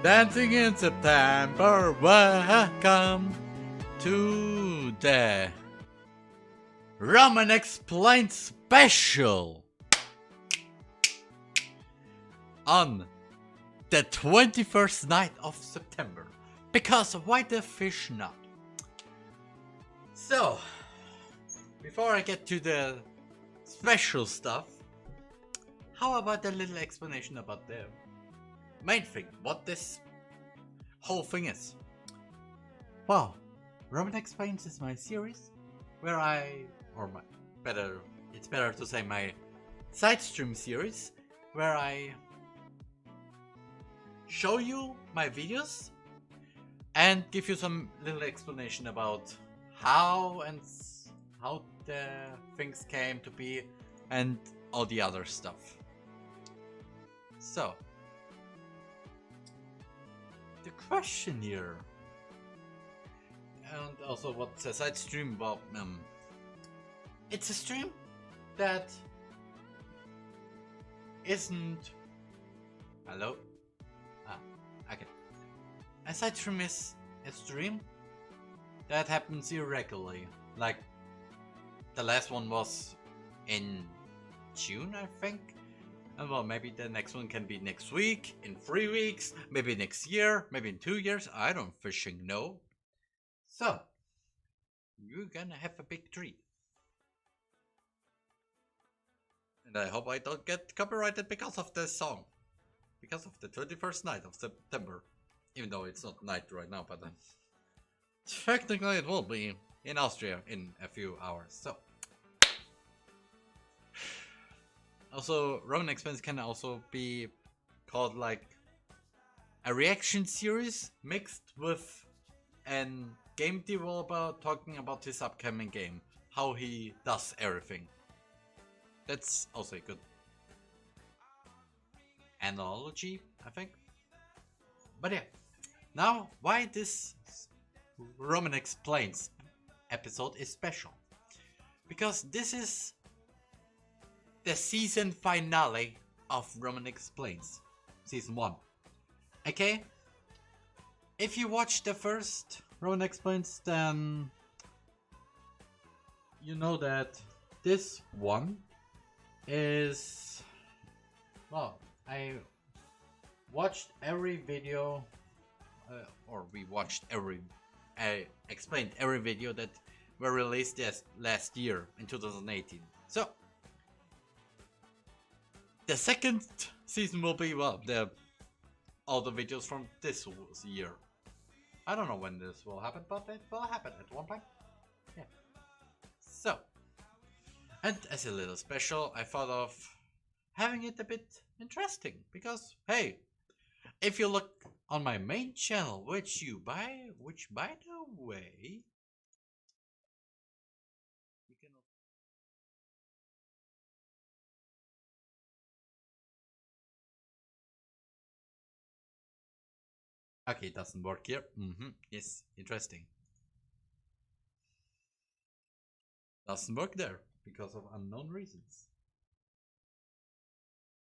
Dancing in September, welcome to the Roman Explained special on the 21st night of September. Because why the fish not? So, before I get to the special stuff, how about a little explanation about the main thing, what this whole thing is? Well, Roman Explains is my series where it's better to say my side stream series where I show you my videos and give you some little explanation about how the things came to be and all the other stuff. So, the question here, and also what's a side stream? Well, it's a stream that isn't. Hello? Okay. A side stream is a stream that happens irregularly. Like, the last one was in June, I think. And well, maybe the next one can be next week, in 3 weeks, maybe next year, maybe in 2 years. I don't fishing know. So, you're gonna have a big treat. And I hope I don't get copyrighted because of this song. Because of the 21st night of September. Even though it's not night right now, but technically it will be in Austria in a few hours. So, also, Roman Expense can also be called like a reaction series mixed with an game developer talking about his upcoming game, how he does everything. That's also a good analogy, I think. But yeah, now why this Roman Explains episode is special? Because this is the season finale of Roman Explains, season 1. Okay? If you watched the first Roman Explains, then you know that this one is, well, I watched every video, I explained every video that were released last year in 2018. So, the second season will be, well, all the videos from this year. I don't know when this will happen, but it will happen at one point. Yeah. So, and as a little special, I thought of having it a bit interesting, because, hey, if you look on my main channel, which by the way, you can. Okay, it doesn't work here. Yes, interesting. Doesn't work there because of unknown reasons.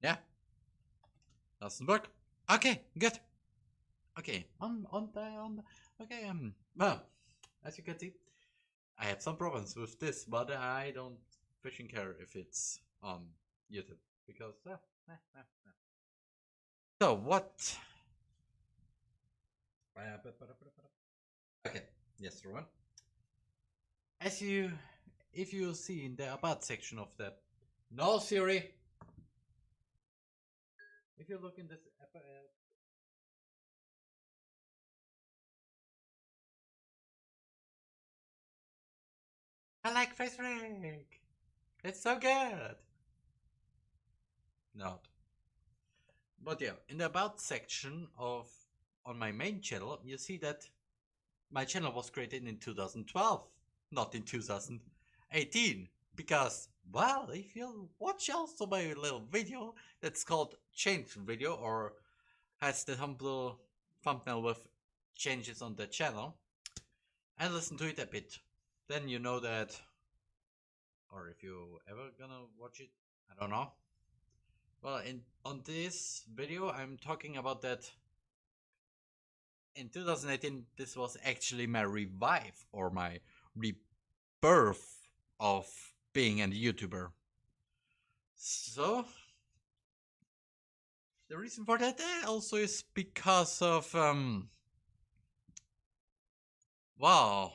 Yeah, doesn't work. Okay, good. Okay, okay, well, as you can see, I had some problems with this, but I don't fishing care if it's on YouTube because. So what? Okay, yes, Roman. As you, if you see in the about section of the no Siri, if you look in this I like face rig. It's so good. Not. But yeah, in the about section of on my main channel, you see that my channel was created in 2012, not in 2018. Because, well, if you watch also my little video that's called change video or has the humble thumbnail with changes on the channel and listen to it a bit, then you know that, or if you ever gonna watch it, I don't know. Well, on this video, I'm talking about that in 2018, this was actually my revive or my rebirth of being a YouTuber. So the reason for that also is because of wow,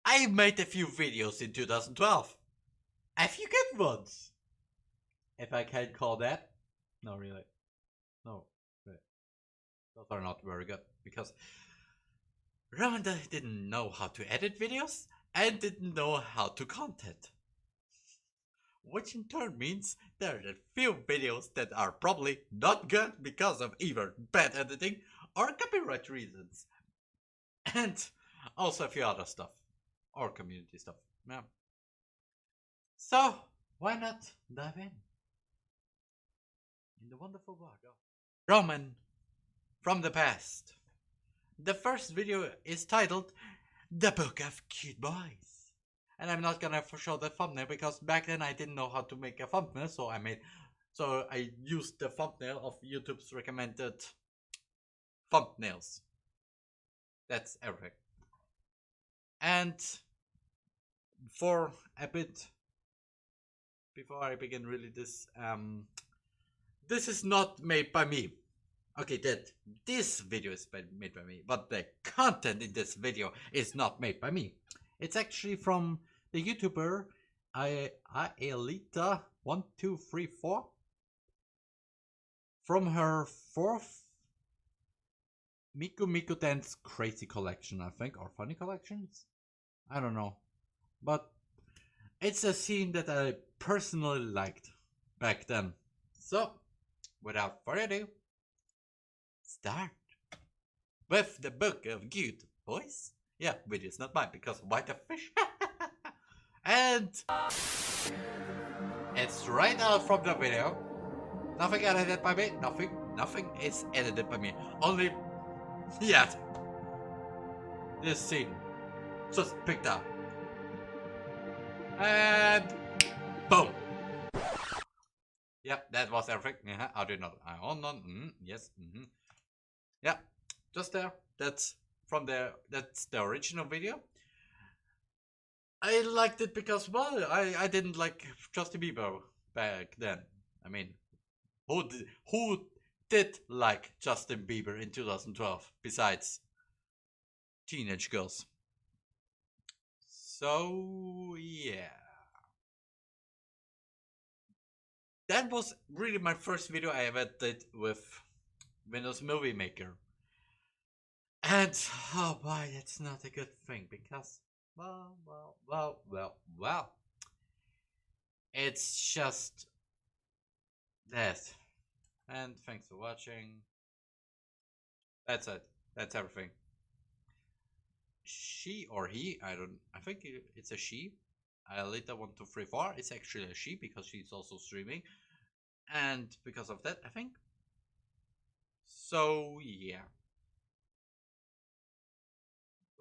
I made a few videos in 2012. A few good ones, if I can call that. No, really, no, really. Those are not very good because Ramanda didn't know how to edit videos and didn't know how to content. Which in turn means there are a few videos that are probably not good because of either bad editing or copyright reasons. And also a few other stuff. Or community stuff. Yeah. So, why not dive in the wonderful world of Roman from the past. The first video is titled The Book of Cute Boys. And I'm not gonna show the thumbnail because back then I didn't know how to make a thumbnail, so I used the thumbnail of YouTube's recommended thumbnails. That's everything. And for a bit before I begin really this is not made by me. Okay, this video is made by me, but the content in this video is not made by me. It's actually from the YouTuber Aelita1234 from her fourth Miku Miku Dance Crazy Collection, I think, or Funny Collections? I don't know. But it's a scene that I personally liked back then. So, without further ado, start with the Book of Cute Boys. Yeah, video's not mine because why the fish? And it's right out from the video. Nothing edited by me. Nothing is edited by me. Only yet this scene just picked up. And boom. Yep, that was everything. I did not. Yes. Yeah, just there. That's the original video. I liked it because, well, I didn't like Justin Bieber back then. I mean, who did like Justin Bieber in 2012 besides teenage girls? So yeah, that was really my first video I ever did with Windows Movie Maker. And oh boy, that's not a good thing because well, it's just that. And thanks for watching. That's it. That's everything. She or he, I think it's a she. Alita1234, it's actually a she because she's also streaming. And because of that, I think. So yeah.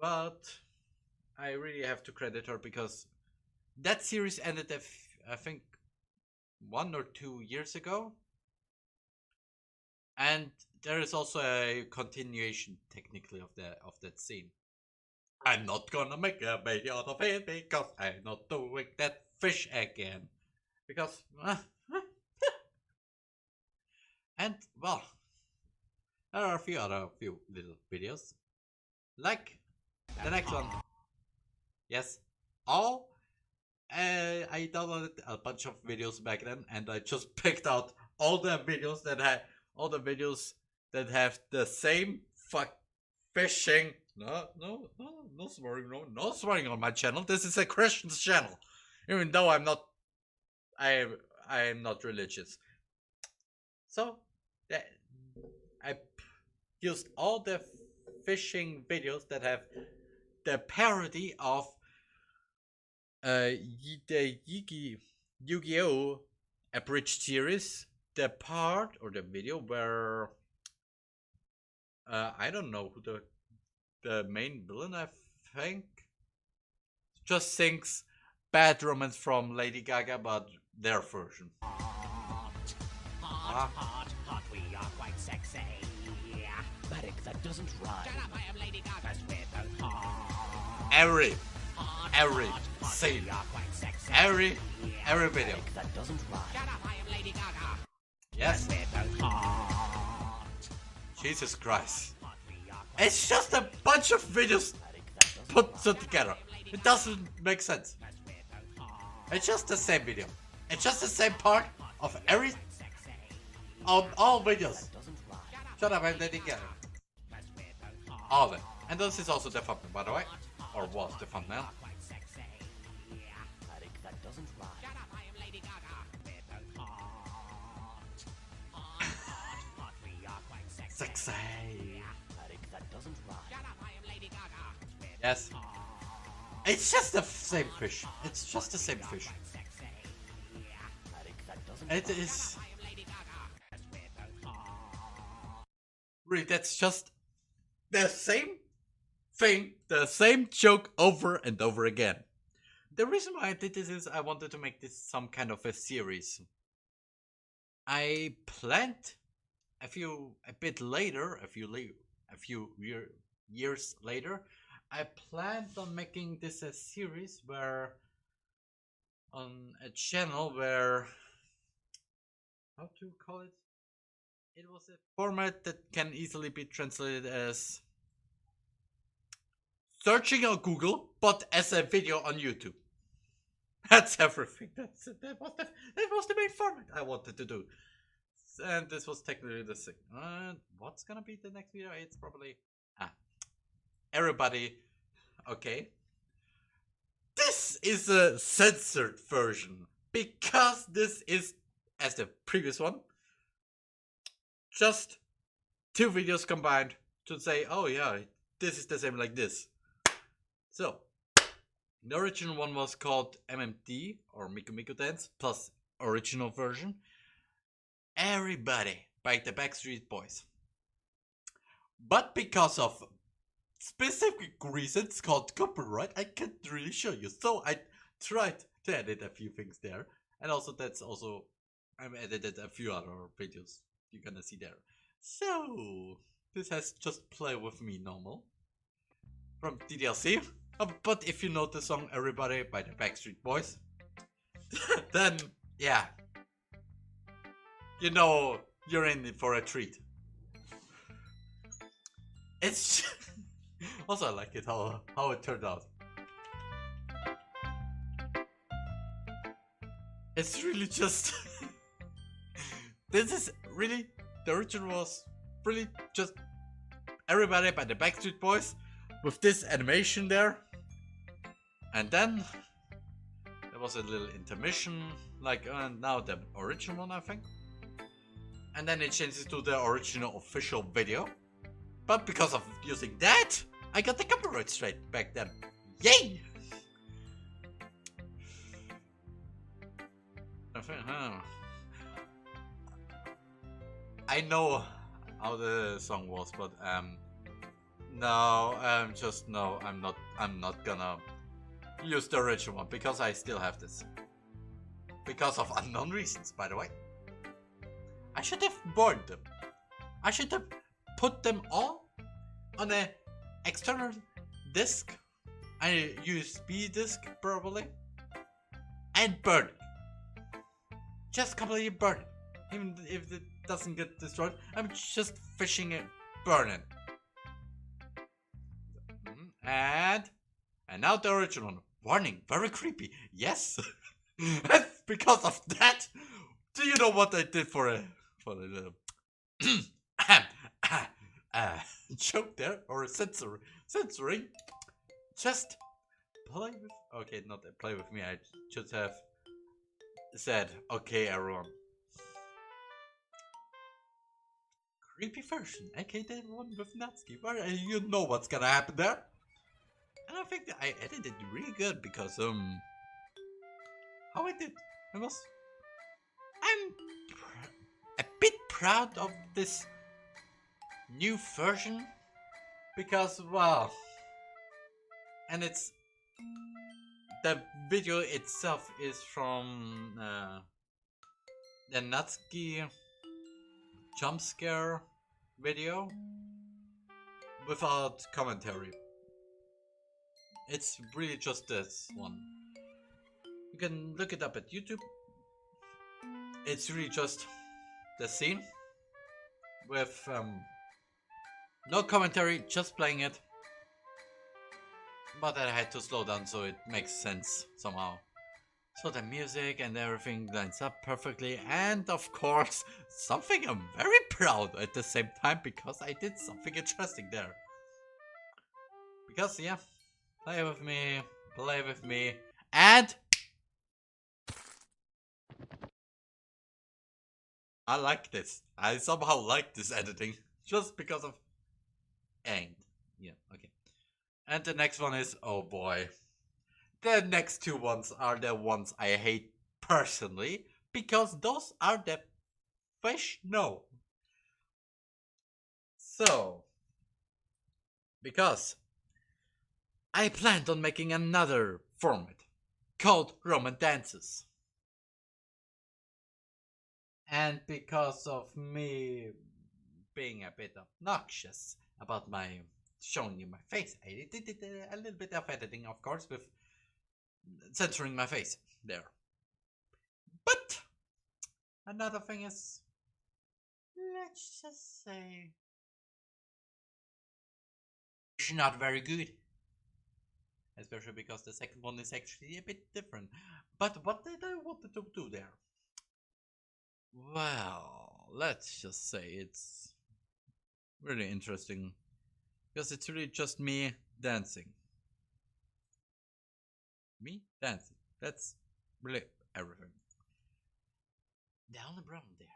But I really have to credit her because that series ended, I think, 1 or 2 years ago. And there is also a continuation, technically, of that scene. I'm not gonna make a video out of it because I'm not doing that fish again. Because, and well, there are a few little videos, like the next one. Yes, I downloaded a bunch of videos back then, and I just picked out all the videos that have the same fishing. No swearing, no swearing on my channel. This is a Christian channel, even though I am not religious. So I used all the fishing videos that have the parody of the Yu-Gi-Oh! Abridged series, the part or the video where I don't know who the main villain, I think, just sings Bad Romance from Lady Gaga, but their version. Hot, we are quite sexy. Matic, that doesn't rhyme. Shut up, I am Lady Gaga. That's weird though. Every scene, every video. Matic, that doesn't rhyme. Shut up, I am Lady Gaga. Yes. Jesus Christ. It's just a bunch of videos put together. It doesn't make sense. It's just the same video. It's just the same part of all videos. Shut up, I'm letting get it. All of it. And this is also the thumbnail, by the way. Or was the thumbnail. Sexy. Yes. It's just the same fish. It's just the same fish. It is. Really, that's just the same thing, the same joke over and over again. The reason why I did this is I wanted to make this some kind of a series. I planned a bit later, a few years later, I planned on making this a series where, on a channel where, how to call it? It was a format that can easily be translated as searching on Google, but as a video on YouTube. That's everything. That was the main format I wanted to do. And this was technically the thing. What's gonna be the next video? It's probably everybody. Okay. This is a censored version because this is, as the previous one, just 2 videos combined to say, oh yeah, this is the same like this. So, the original one was called MMD, or Miku Miku Dance, plus original version. Everybody by the Backstreet Boys. But because of specific reasons called copyright, I can't really show you. So I tried to edit a few things there. And also I've edited a few other videos you're gonna see there. So this has just Play With Me normal from DDLC. But if you know the song Everybody by the Backstreet Boys, then yeah, you know you're in for a treat. It's also I like it how it turned out. It's really just this is really, the original was really just Everybody by the Backstreet Boys with this animation there, and then there was a little intermission, like now the original one I think, and then it changes to the original official video. But because of using that, I got the copyright straight back then. Yay! I know how the song was, but no, I'm not gonna use the original one because I still have this. Because of unknown reasons, by the way. I should have burned them. I should have put them all on a external disk, a USB disk probably, and burn it. Just completely burn it. Even if it doesn't get destroyed, I'm just fishing it, burn it. And now the original one. Warning, very creepy. Yes. And because of that, do you know what I did for a joke there, or censoring? Just play with. Okay, not play with me. I should have said, okay, everyone. Creepy version, aka the one with Natsuki, where you know what's gonna happen there. And I think that I edited really good because how I did, I'm a bit proud of this new version because wow, and it's the video itself is from the Natsuki jump scare video without commentary. It's really just this one. You can look it up at YouTube. It's really just the scene with no commentary, just playing it. But I had to slow down so it makes sense somehow. So the music and everything lines up perfectly, and of course, something I'm very proud at the same time because I did something interesting there. Because, yeah, play with me, and I like this. I somehow like this editing just because of. And, yeah, okay. And the next one is, oh boy. The next two ones are the ones I hate personally because those are the fish no. So, because I planned on making another format called Roman Dances. And because of me being a bit obnoxious about my showing you my face, I did a little bit of editing, of course, with censoring my face there. But another thing is, let's just say, it's not very good. Especially because the second one is actually a bit different. But what did I want to do there? Well, let's just say it's really interesting because it's really just me dancing. Me dancing. That's really everything. The only problem there.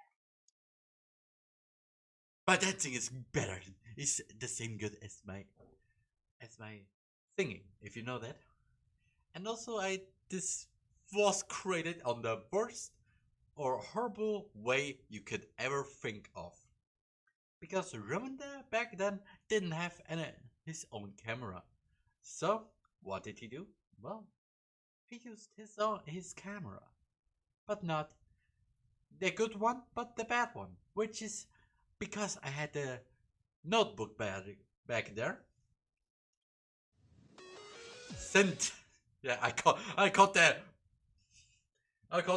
My dancing is better. It's the same good as my singing, if you know that. And also this was created on the worst or horrible way you could ever think of. Because Ramanda back then didn't have his own camera. So what did he do? Well, he used his camera, but not the good one, but the bad one, which is because I had a notebook back there. Synth. Yeah, I caught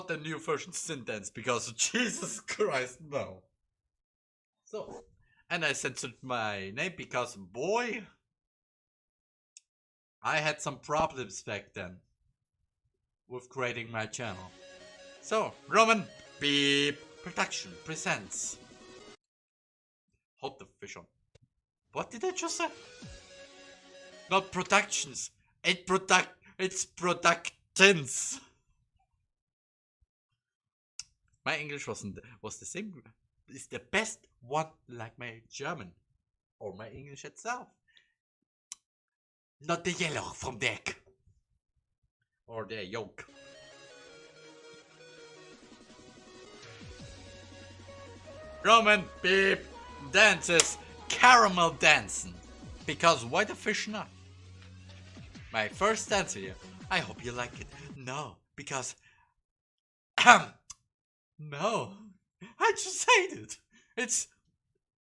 the new version sentence because Jesus Christ, no. So, and I censored my name because, boy, I had some problems back then with creating my channel. So, Roman Beep Production presents. Hold the fish on. What did I just say? Not productions. It's productions. My English was the same. It's the best one like my German or my English itself. Not the yellow from deck or the yolk. Roman beep dances caramel dancing because why the fish not? My first dance video. I hope you like it. No, because no, I just hate it. It's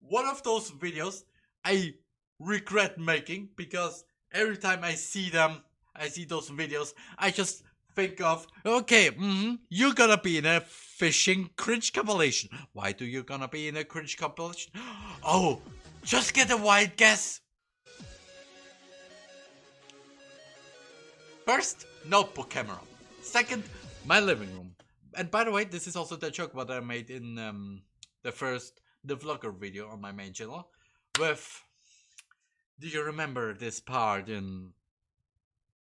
one of those videos I regret making because every time I see those videos, I just think of, okay, you're gonna be in a fishing cringe compilation. Why do you gonna be in a cringe compilation? Oh, just get a wild guess. First, notebook camera. Second, my living room. And by the way, this is also the joke what I made in the vlogger video on my main channel. With, do you remember this part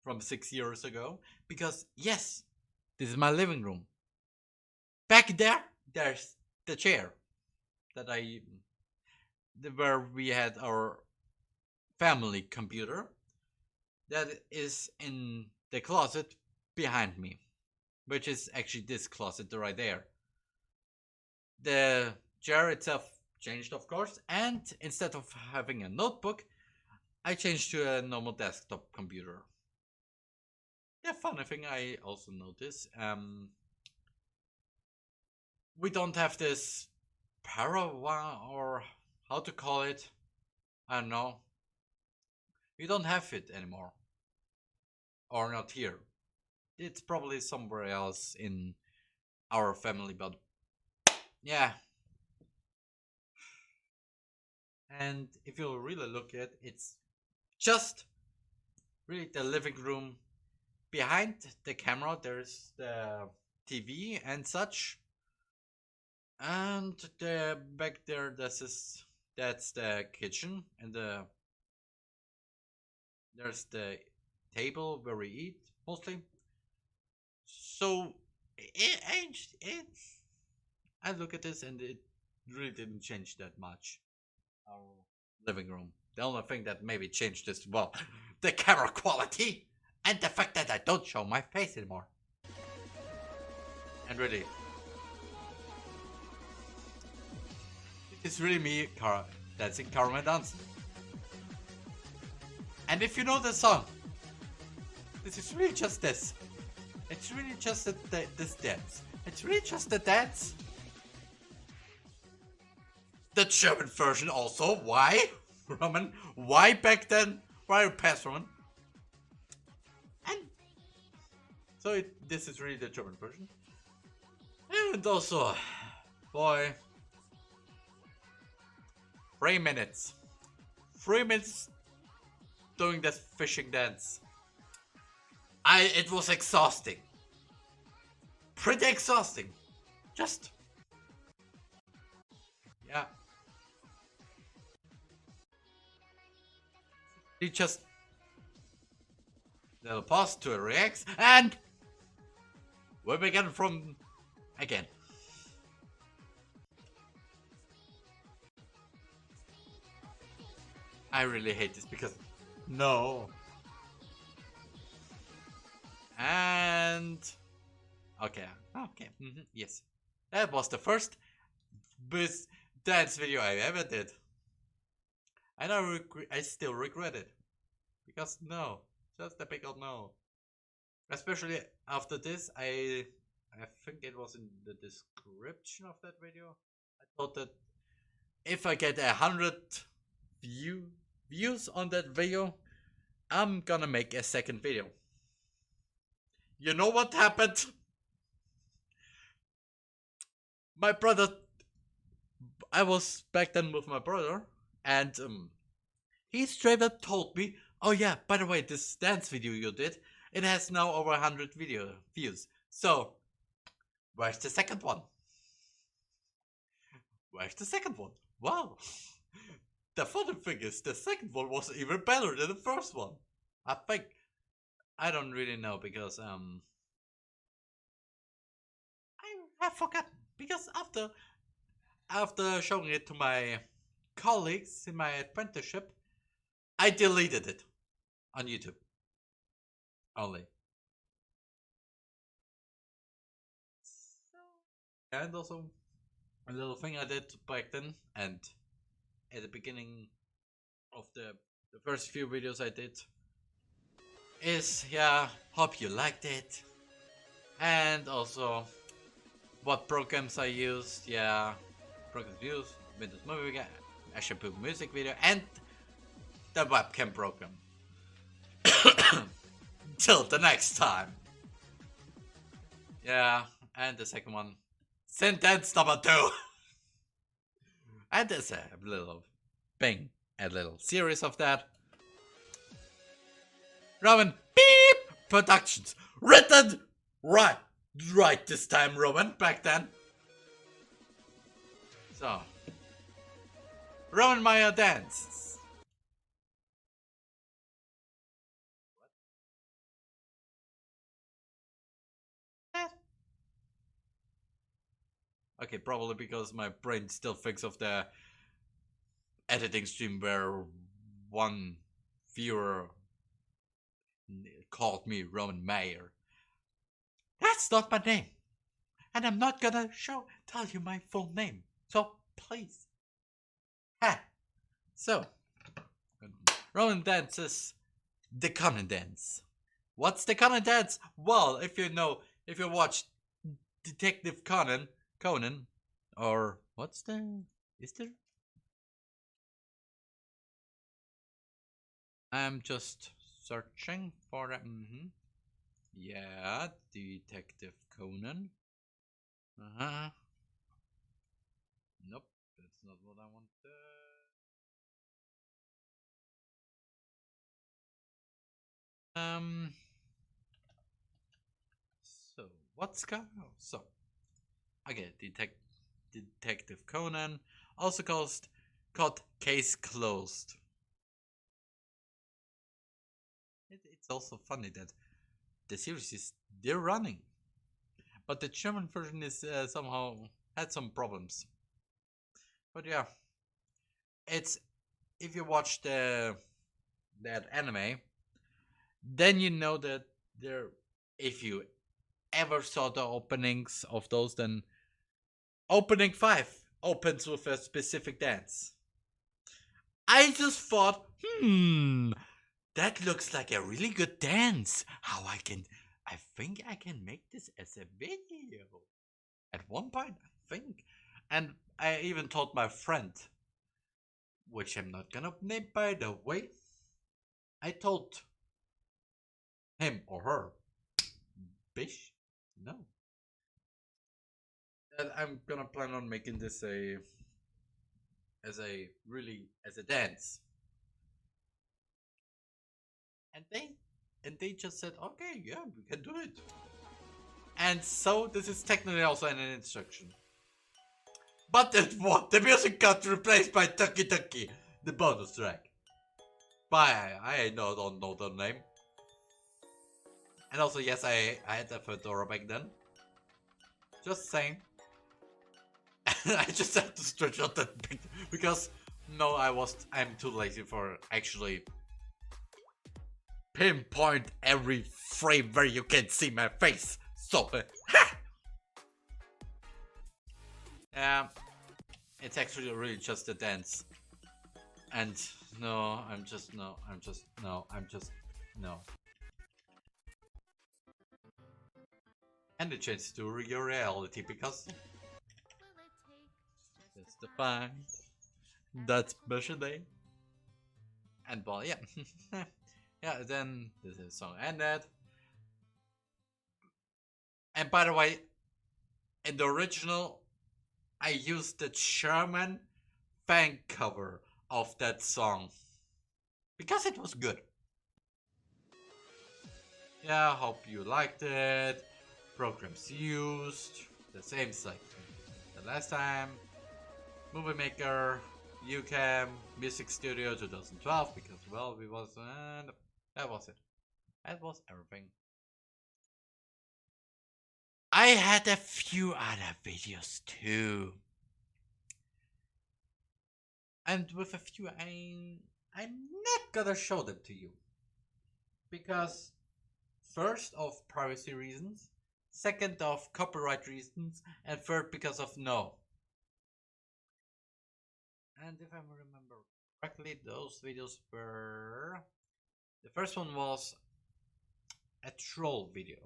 from 6 years ago? Because yes, this is my living room. Back there, there's the chair where we had our family computer. That is in the closet behind me, which is actually this closet right there. The chair itself changed, of course, and instead of having a notebook, I changed to a normal desktop computer. Yeah, funny thing I also noticed, we don't have this para or how to call it. I don't know. We don't have it anymore. Or not here. It's probably somewhere else in our family, but yeah. And if you really look at it, it's just really the living room. Behind the camera, there's the TV and such. And back there, that's the kitchen, and there's the table where we eat mostly. So I look at this and it really didn't change that much. Our living room. The only thing that maybe changed is, well, the camera quality and the fact that I don't show my face anymore. And really, it's really me dancing Carmen dancing. And if you know the song, this is really just this. It's really just this dance. It's really just the dance. The German version also. Why? Roman, why back then? Why past Roman? And so this is really the German version. And also, boy, 3 minutes. 3 minutes doing this fishing dance. It was exhausting. Pretty exhausting. Just, yeah. You just little pause to react, and we begin from again. I really hate this because no. And okay, yes, that was the first best dance video I ever did, and I still regret it because no, just a big old no. Especially after this, I think it was in the description of that video. I thought that if I get 100 views on that video, I'm gonna make a second video. You know what happened? My brother, I was back then with my brother, and he straight up told me, "Oh yeah, by the way, this dance video you did, it has now over 100 video views. So, where's the second one? Where's the second one?" Wow. The funny thing is, the second one was even better than the first one. I think I don't really know because I have forgotten because after showing it to my colleagues in my apprenticeship, I deleted it on YouTube only. So, and also a little thing I did back then, and at the beginning of the first few videos I did is, yeah, hope you liked it, and also what programs I used, yeah, programs used, Windows Movie, Apple Music Video, and the webcam program. Till the next time. Yeah, and the second one, sentence number 2. And there's a little thing, a little series of that. Roman Beep Productions, written right this time, Roman. Back then. So, Roman Maya dances. Okay, probably because my brain still thinks of the editing stream where one viewer called me Roman Mayer. That's not my name. And I'm not gonna tell you my full name. So please. Ha! So, Roman dances the Conan dance. What's the Conan dance? Well, if you watch Detective Conan, or is there I'm just searching for that. Yeah, Detective Conan. Uh-huh. Nope, that's not what I wanted. Um. So what's going on? So okay, Detective Conan, also called Case Closed. It's also funny that the series is they're running, but the German version is somehow had some problems. But yeah, it's if you watch that anime, then you know that there. If you ever saw the openings of those, then opening 5 opens with a specific dance. I just thought, that looks like a really good dance. I think I can make this as a video. At one point, I think. And I even told my friend, which I'm not gonna name by the way, I told him or her, Bish, no, that I'm gonna plan on making this as a dance. And they just said, okay, yeah, we can do it. And so this is technically also an instruction. But then what? The music got replaced by Tucky Tucky, the bonus track. By don't know the name. And also yes, I had a fedora back then. Just saying. I just had to stretch out that picture because no, I'm too lazy for actually pinpoint every frame where you can see my face. So yeah, it's actually really just a dance. And no, I'm just no. And it changes to your reality because it's the fine that special day. And well, yeah, yeah. Then the song ended. And by the way, in the original, I used the German fan cover of that song because it was good. Yeah, hope you liked it. Programs used the same site. The last time, Movie Maker, UCAM, Music Studio 2012 because well we was and that was it. That was everything. I had a few other videos too. And with a few I'm not gonna show them to you. Because first of privacy reasons, second of copyright reasons, and third because of no. And if I remember correctly, those videos were the first one was a troll video.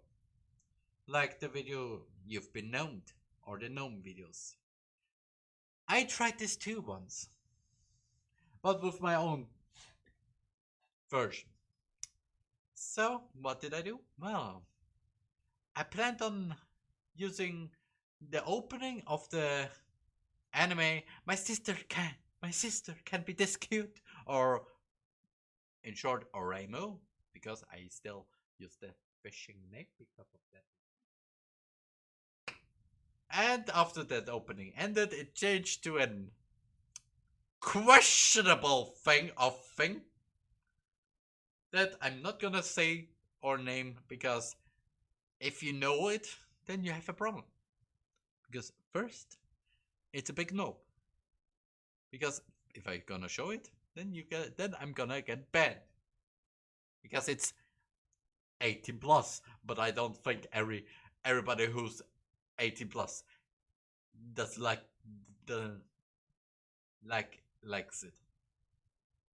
Like the video You've Been Gnomed or the Gnome videos. I tried this too once. But with my own version. So, what did I do? Well, I planned on using the opening of the anime. My sister can be this cute, or in short, Oremo, because I still use the fishing name because of that. And after that opening ended, it changed to an questionable thing that I'm not gonna say or name because if you know it, then you have a problem. Because first, it's a big no. Because if I'm gonna show it, then I'm gonna get banned. Because it's 18 plus, but I don't think everybody who's 18 plus does the likes it.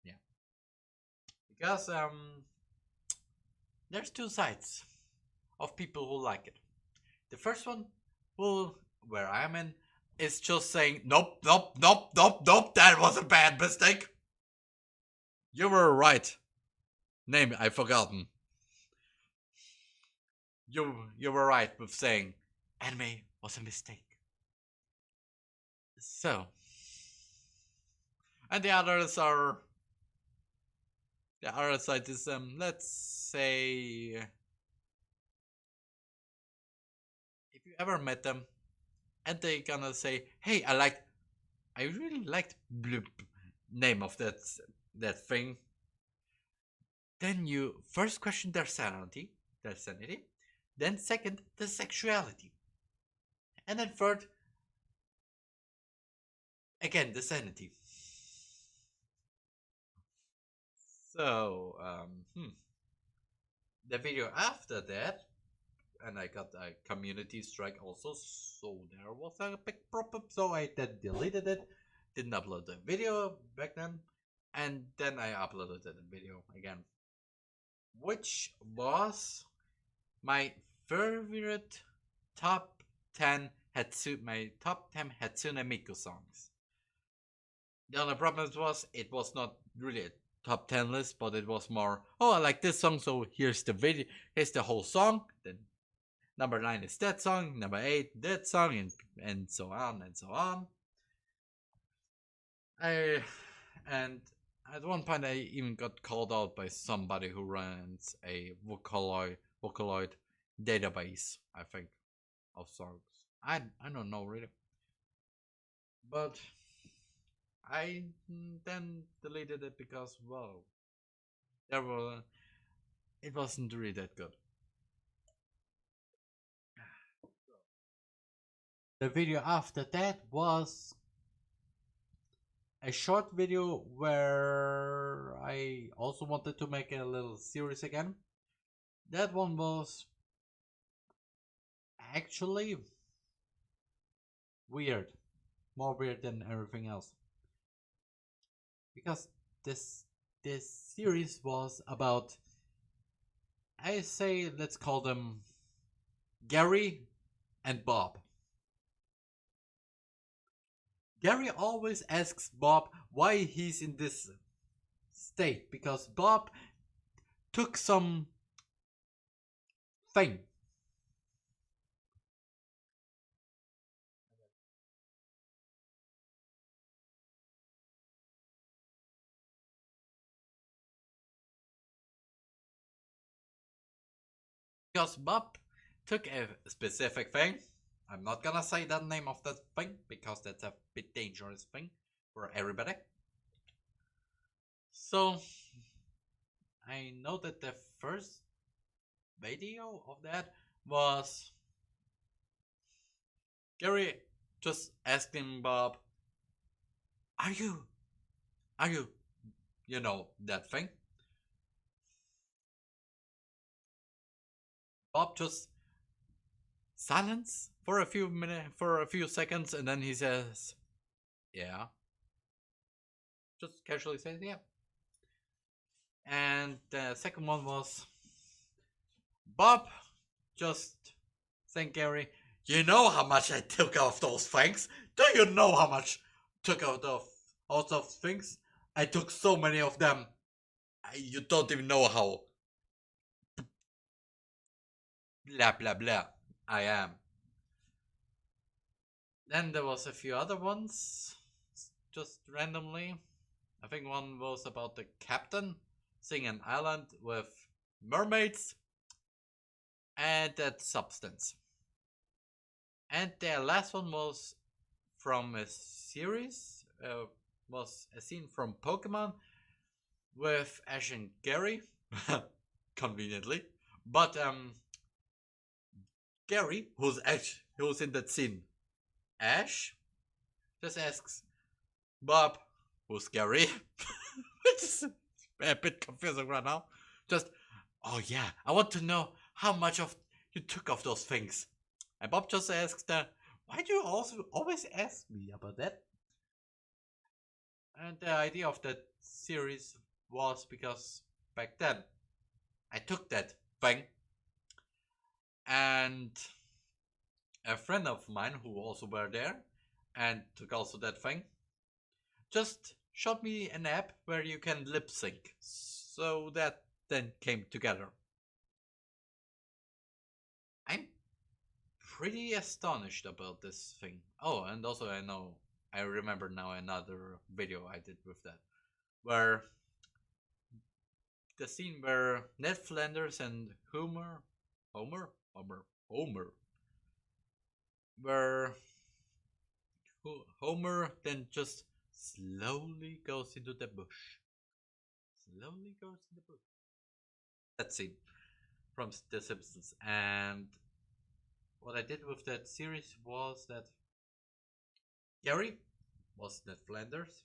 Yeah. Because there's two sides of people who like it. The first one where I'm in is just saying nope, nope, nope, nope, nope, that was a bad mistake. You were right. Name I've forgotten. You were right with saying anime was a mistake. So, and the other side is let's say if you ever met them and they gonna say, hey, I really liked bloop name of that thing. Then you first question their sanity, then second the sexuality, and then third again the sanity. So the video after that, and I got a community strike also, so there was a big problem. So I then deleted it, didn't upload the video back then, and then I uploaded the video again, which was my favorite top 10 my top 10 Hatsune Miku songs. The only problem was it was not really a top 10 list, but it was more, oh, I like this song, so here's the video, here's the whole song. Then number 9 is that song, number 8 that song, and so on and so on. And at one point I even got called out by somebody who runs a Vocaloid database, I think, of songs. I don't know really, but I then deleted it because well, there were it wasn't really that good. The video after that was a short video where I also wanted to make a little series again. That one was actually weird, more weird than everything else, because this series was about, I say, let's call them Gary and Bob. Gary always asks Bob why he's in this state because Bob took some thing. Because Bob took a specific thing. I'm not gonna say the name of that thing because that's a bit dangerous thing for everybody. So I know that the first video of that was Gary just asking Bob, "Are you, you know that thing?" Bob just silence for a few seconds, and then he says, "Yeah." Just casually says, "Yeah." And the second one was Bob just saying, Gary, you know how much I took off those things? Do you know how much took out of all those things? I took so many of them. You don't even know how blah blah blah I am. Then there was a few other ones, just randomly. I think one was about the captain seeing an island with mermaids and that substance. And the last one was from a series, was a scene from Pokemon with Ash and Gary, conveniently. But Gary, who's in that scene, Ash, just asks Bob, who's Gary, which is a bit confusing right now. Just, oh yeah, I want to know how much of you took of those things. And Bob just asks, why do you also always ask me about that? And the idea of that series was because back then I took that thing, and a friend of mine who also were there and took also that thing just showed me an app where you can lip sync so that then came together. I'm pretty astonished about this thing. Oh, and also I remember now another video I did with that, where the scene where Ned Flanders and Homer, where Homer then just slowly goes into the bush. Slowly goes in the bush. That scene from The Simpsons. And what I did with that series was that Gary was Ned Flanders.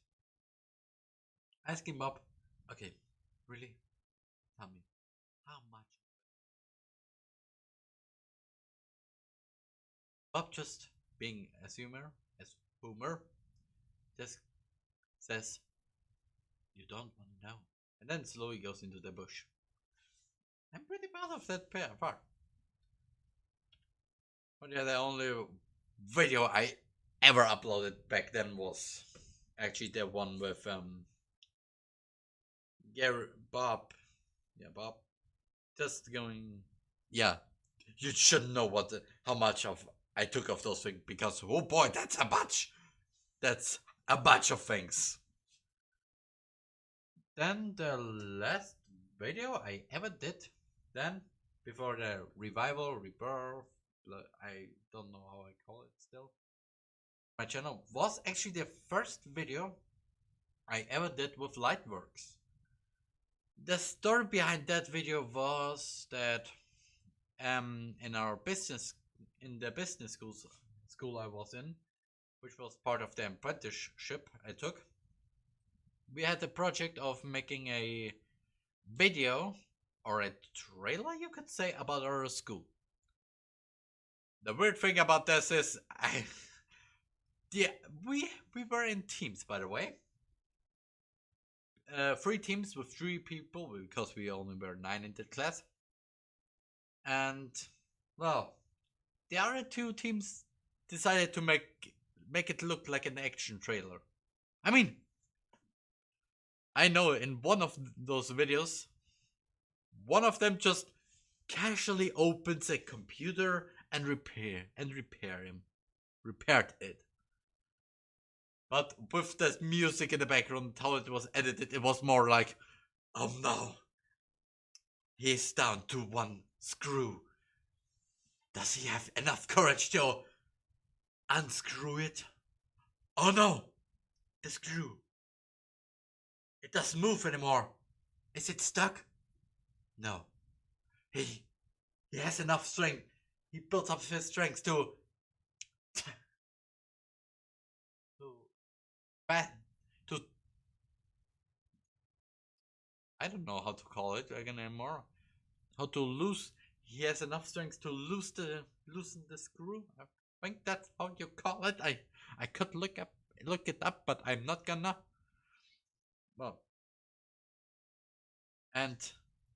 Ask him up, okay, really? Tell me, how much? Bob just being as Homer, just says, you don't want to know. And then slowly goes into the bush. I'm pretty proud of that part. But yeah, the only video I ever uploaded back then was actually the one with Gary Bob. Yeah, Bob. Just going. Yeah, you should know how much of I took of those things because oh boy, that's a bunch. That's a bunch of things. Then the last video I ever did, then before the revival, rebirth, I don't know how I call it still. My channel was actually the first video I ever did with Lightworks. The story behind that video was that in our business in the business school I was in, which was part of the apprenticeship I took, we had the project of making a video or a trailer, you could say, about our school. The weird thing about this is yeah, we were in teams, by the way. 3 teams with 3 people because we only were 9 in the class. And well, the other 2 teams decided to make it look like an action trailer. I mean, I know in one of those videos, one of them just casually opens a computer and repaired it. But with the music in the background, how it was edited, it was more like, oh no, he's down to 1 screw. Does he have enough courage to unscrew it? Oh no, the screw. It doesn't move anymore. Is it stuck? No. He has enough strength. He built up his strength to to I don't know how to call it again anymore. How to loose? He has enough strength to loosen the screw. I think that's how you call it. I could look it up, but I'm not gonna. Well, and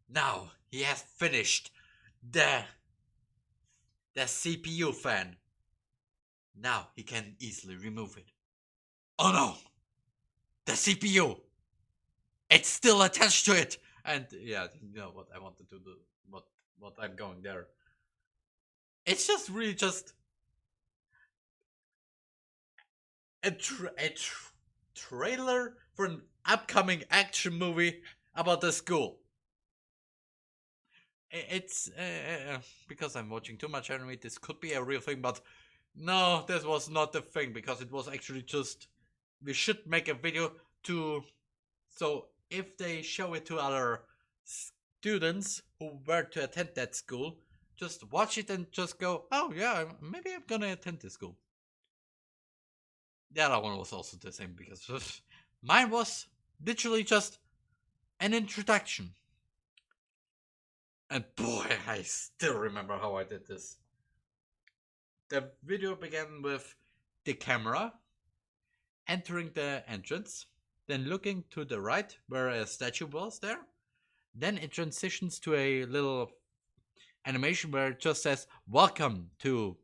now he has finished the CPU fan. Now he can easily remove it. Oh no! The CPU! It's still attached to it! And yeah, you know what I wanted to do, what I'm going there. It's just really just a trailer for an upcoming action movie about the school. It's because I'm watching too much anime, this could be a real thing, but no, this was not the thing because it was actually just we should make a video to so if they show it to other students who were to attend that school, just watch it and just go, oh yeah, maybe I'm gonna attend this school. The other one was also the same because mine was literally just an introduction. And boy, I still remember how I did this. The video began with the camera entering the entrance, then looking to the right where a statue was there. Then it transitions to a little animation where it just says, welcome to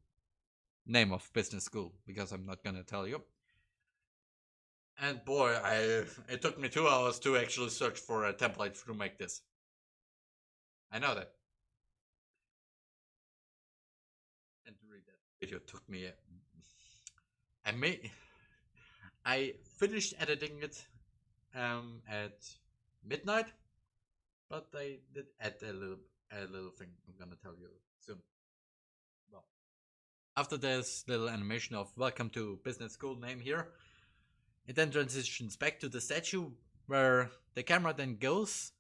name of business school, because I'm not gonna tell you. And boy, it took me 2 hours to actually search for a template to make this. I know that. And to read that video took me. I made. I finished editing it at midnight, but I did add a little thing I'm gonna tell you soon. Well, after this little animation of welcome to business school name here, it then transitions back to the statue where the camera then goes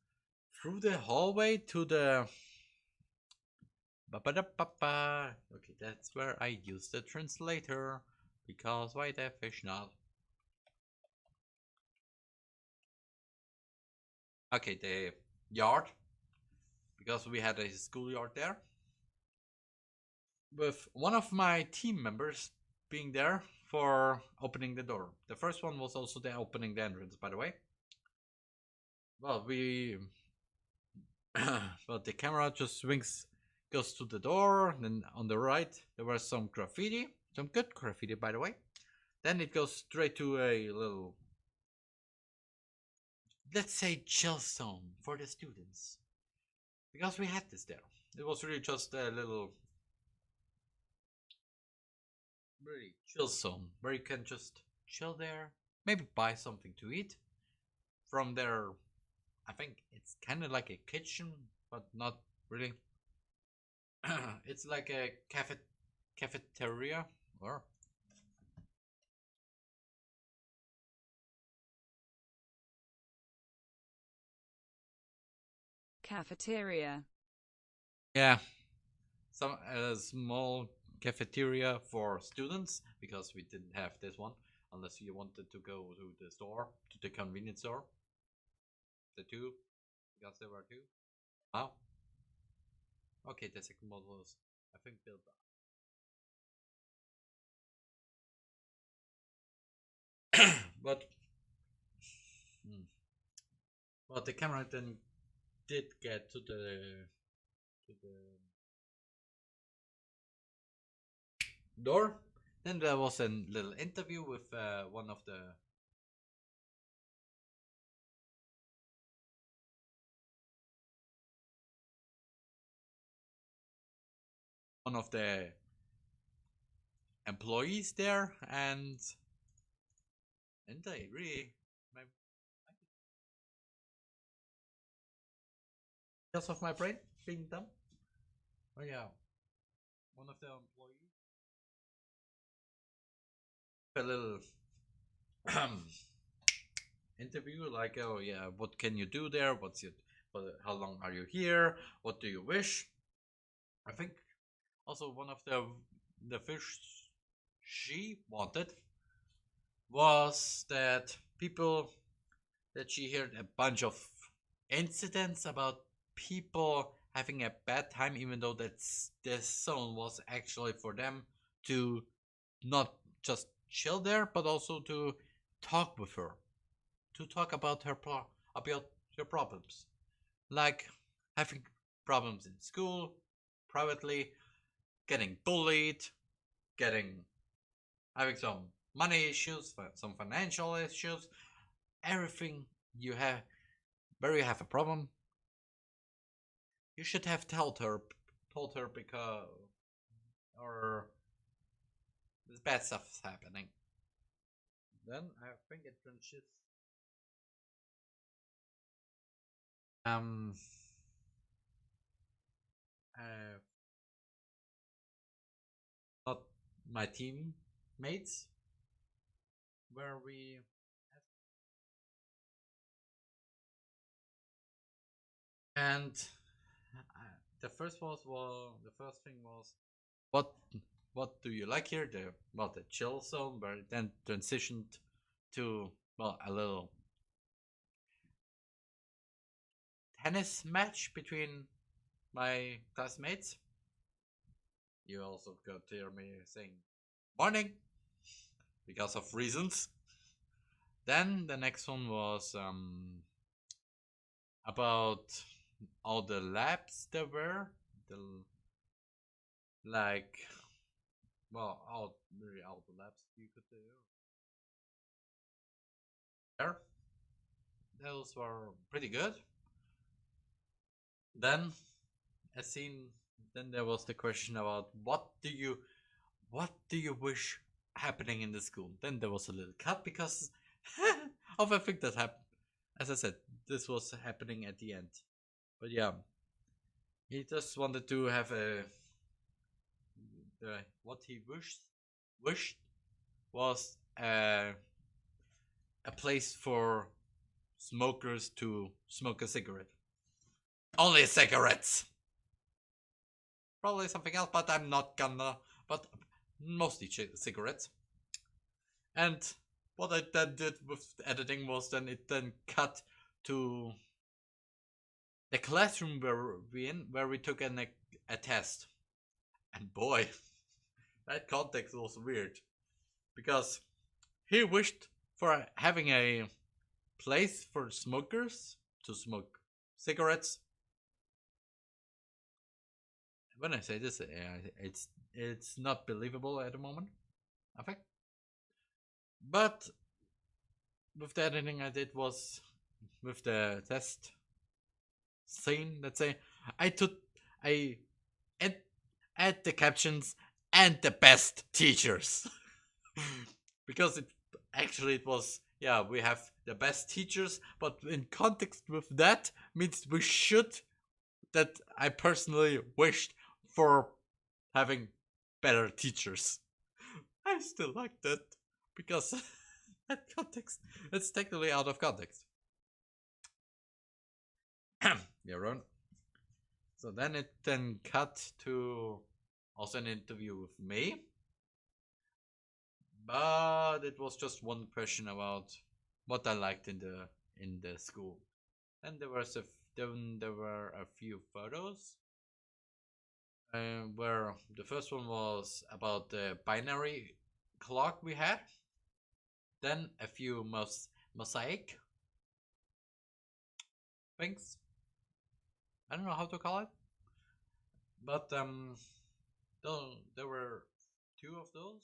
through the hallway to the. Ba-ba-da-ba-ba. Okay, that's where I use the translator because why the fish not? Okay, the yard because we had a schoolyard there with one of my team members being there for opening the door. The first one was also the opening the entrance, by the way. Well, well, the camera just swings, goes to the door. Then on the right, there was some graffiti, some good graffiti, by the way. Then it goes straight to a little, let's say, chill zone for the students because we had this there. It was really just a little, really chill zone where you can just chill there, maybe buy something to eat from there. I think it's kind of like a kitchen, but not really. It's like a cafeteria or Cafeteria. yeah, some a small cafeteria for students because we didn't have this one unless you wanted to go to the store, to the convenience store. The two, because there were two. Wow. Okay, the second one was I think built. But but the camera then did get to the door. Then there was a little interview with one of the employees there, and they really because of my brain being dumb. Oh yeah, one of the employees a little interview like, oh yeah, what can you do there? How long are you here? What do you wish? I think also one of the fish she wanted was that people that she heard a bunch of incidents about people having a bad time, even though that's this song was actually for them to not just chill there, but also to talk with her, to talk about about her problems, like having problems in school, privately, getting bullied, getting having some money issues, some financial issues, everything you have where you have a problem, you should have told her because or this bad stuff is happening. Then I think it transitions. Um, uh, not my teammates, where we and the first thing was what what do you like here? The chill zone, where it then transitioned to a little tennis match between my classmates. You also got to hear me saying morning because of reasons. Then the next one was about all the labs there were, the like all really all the labs you could do there. Those were pretty good. Then a scene. Then there was the question about what do you wish happening in the school. Then there was a little cut because of a thing that happened. As I said, this was happening at the end. But yeah, he just wanted to have what he wished was a place for smokers to smoke a cigarette. Only cigarettes. Probably something else, but I'm not gonna. But mostly cigarettes. And what I then did with the editing was then it then cut to the classroom where we took a test. And boy, that context was weird because he wished for having a place for smokers to smoke cigarettes. When I say this, it's not believable at the moment, I think. But with the editing I did was with the test scene. Let's say I add the captions and the best teachers because it was, yeah, we have the best teachers, but in context with that means we should, that I personally wished for having better teachers. I still like that because that context, it's technically out of context. Yeah, Ron. So then it then cut to also an interview with me, but it was just one question about what I liked in the school. And there were a few photos, where the first one was about the binary clock we had. Then a few mosaic things. I don't know how to call it, but there were two of those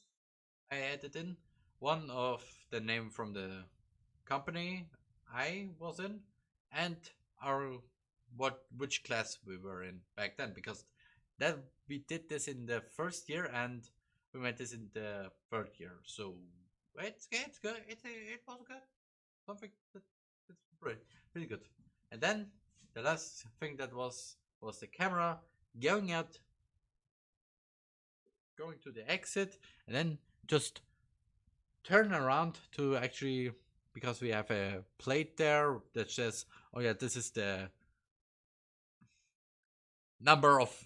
I added in. One of the name from the company I was in, and our which class we were in back then, because that we did this in the first year and we made this in the third year. So it's good. It was good. Something that it's pretty good. And then the last thing that was the camera going out, going to the exit, and then just turn around to actually, because we have a plate there that says, oh yeah, this is the number of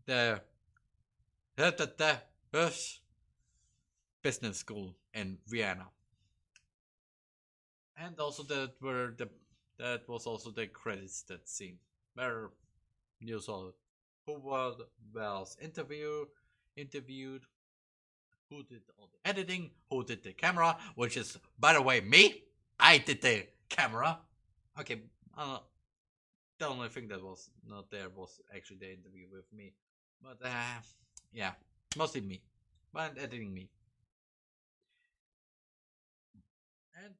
the business school in Vienna. And also that was also the credits that scene where you saw who was interviewed, who did all the editing, who did the camera, which is, by the way, me. I did the camera. Okay, the only thing that was not there was actually the interview with me, but yeah, mostly me, but editing me. And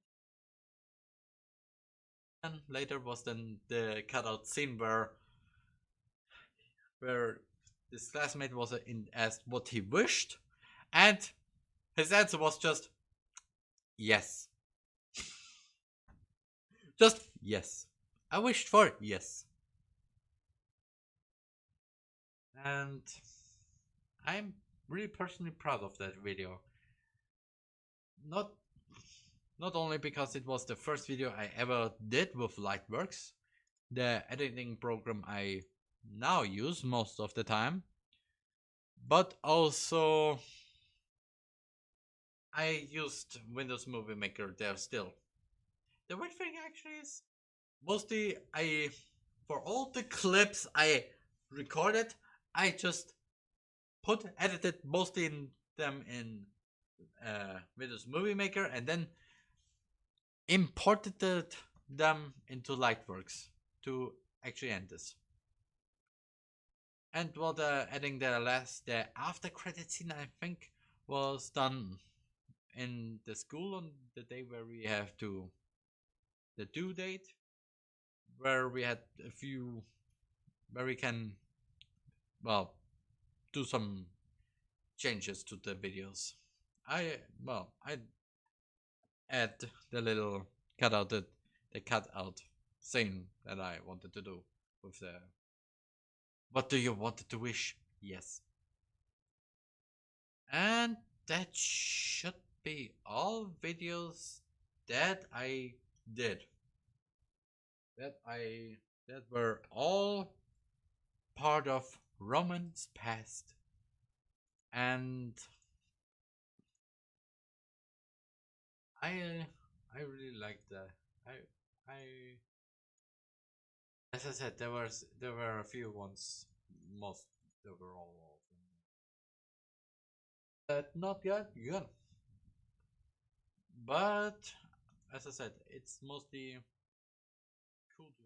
then later was then the cutout scene where this classmate was asked what he wished, and his answer was just yes. Just yes. I wished for yes. And I'm really personally proud of that video. Not not only because it was the first video I ever did with Lightworks, the editing program I now use most of the time, but also I used Windows Movie Maker there still. The weird thing actually is, mostly for all the clips I recorded, I just edited mostly in them in Windows Movie Maker and then imported them into Lightworks to actually end this. And while adding the after credit scene, I think, was done in the school on the day where we have the due date, where we had a few, where we can well, do some changes to the videos. I add the little cutout the cutout scene that I wanted to do with the what do you want to wish? Yes. And that should be all videos that I did. That I that were all part of Roman's past. And I really like that. I as I said there were a few ones most there were all of them. But not yet good. But as I said, it's mostly cool to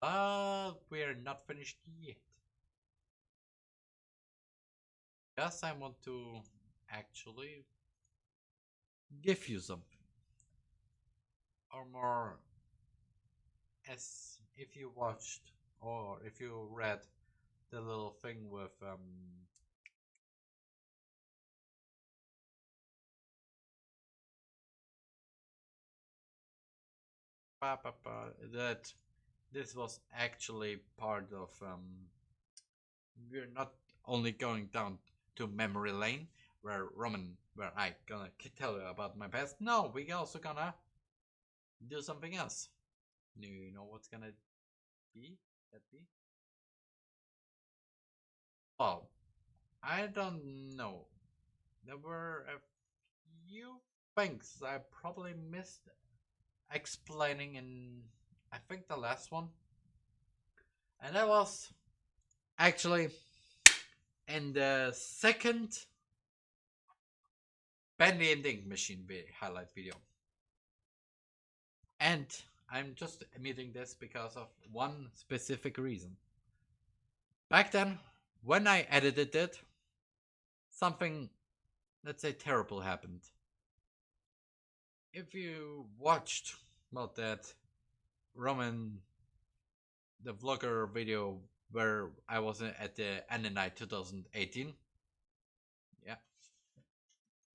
have. But we're not finished yet. Yes, I want to actually give you something. Or more, as if you watched or if you read the little thing with that this was actually part of we're not only going down to memory lane where I gonna tell you about my past. No, we also gonna do something else. Do you know what's gonna be? That be? Well, I don't know. There were a few things I probably missed explaining in I think the last one. And that was actually in the second Bendy and Ink Machine highlight video. And I'm just admitting this because of one specific reason. Back then, when I edited it, something, let's say, terrible happened. If you watched about that Roman, the vlogger video where I was at the end of night 2018, yeah,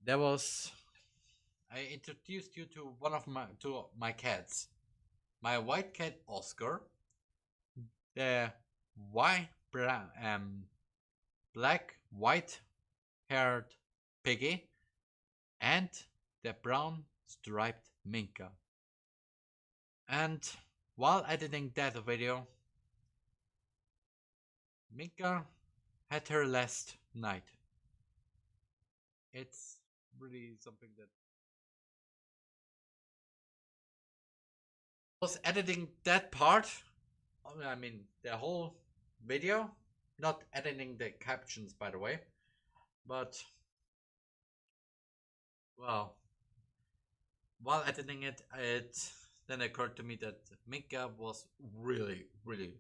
there was I introduced you to one of my cats, my white cat Oscar, the white brown black white haired piggy, and the brown striped Minka. And while editing that video, Minka had her last night. It's really something that was editing that part. I mean, the whole video, not editing the captions, by the way, but well, while editing it, it then occurred to me that Minka was really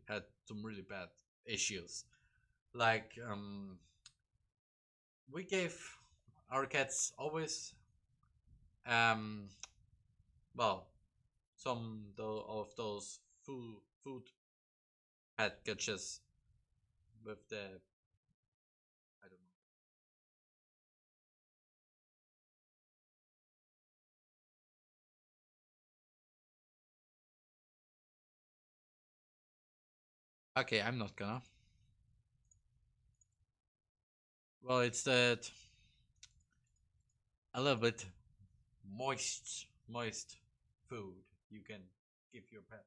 had some really bad issues. Like, we gave our cats always, um, well, of those food packages with the I don't know. Okay, I'm not gonna. Well, it's that a little bit moist food you can give your pet.